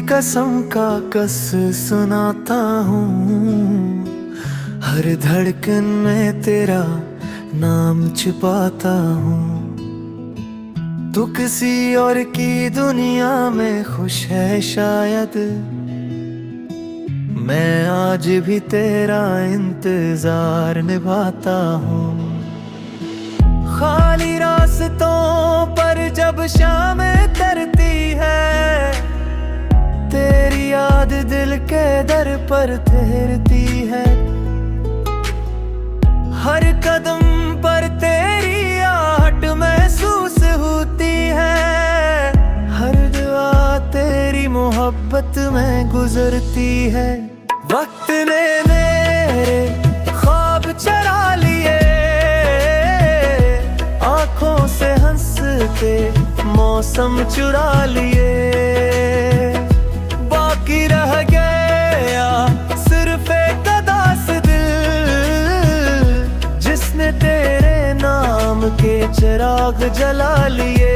कसम का कस सुनाता हूँ, हर धड़कन में तेरा नाम छिपाता हूँ। तू किसी और की दुनिया में खुश है शायद, मैं आज भी तेरा इंतजार निभाता हूँ। खाली रास्तों पर जब शामें तरती है, तेरी याद दिल के दर पर ठहरती है। हर कदम पर तेरी आहट महसूस होती है, हर दुआ तेरी मोहब्बत में गुजरती है। वक्त ने मेरे ख्वाब चरा लिए, आंखों से हंस के मौसम चुरा लिए। बाकी रह गया सिर्फ एक अदास दिल, जिसने तेरे नाम के चिराग जला लिए।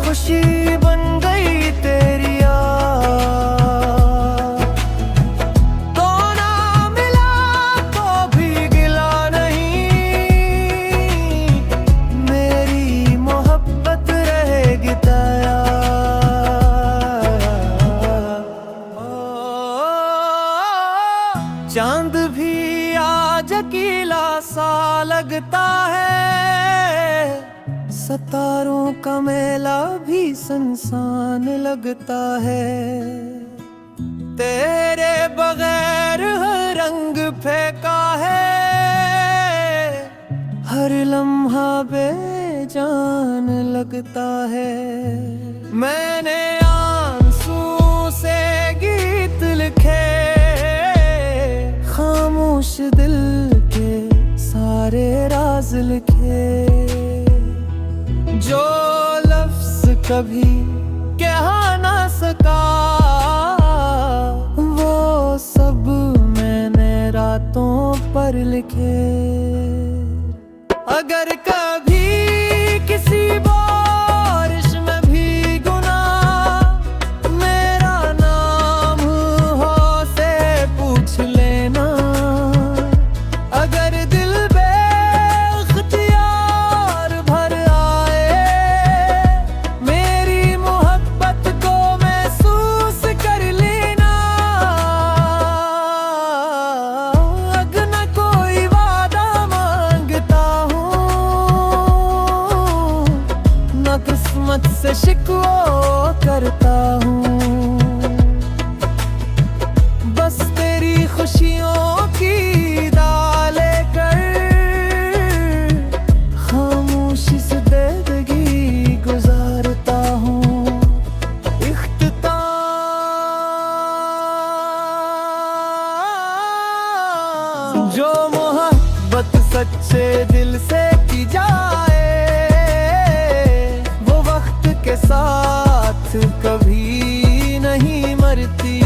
खुशी बन गई तेरी याद, तो ना मिला तो भी गिला नहीं, मेरी मोहब्बत रहेगी तैयार। चांद भी आज अकेला सा लगता है, सितारों का मेला भी सुनसान लगता है। तेरे बगैर हर रंग फीका है, हर लम्हा बेजान लगता है। मैंने आंसू से गीत लिखे, खामोश दिल के सारे राज लिखे। जो लफ्ज कभी कह ना सका, वो सब मैंने रातों पर लिखे। अगर कभी किसी बारिश में भी गुनाह मेरा नाम हो से पूछ लेना। अगर दिल किस्मत से शिकवा करता हूँ, बस तेरी खुशियों की डाले कर खामोशी से जिंदगी गुजारता हूँ। जो मोहब्बत सच्चे दिल से की जाए, के साथ कभी नहीं मरती।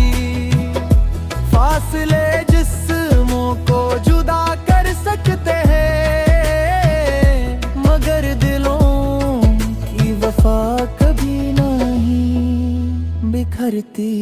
फासले जिस्मों को जुदा कर सकते हैं, मगर दिलों की वफा कभी नहीं बिखरती।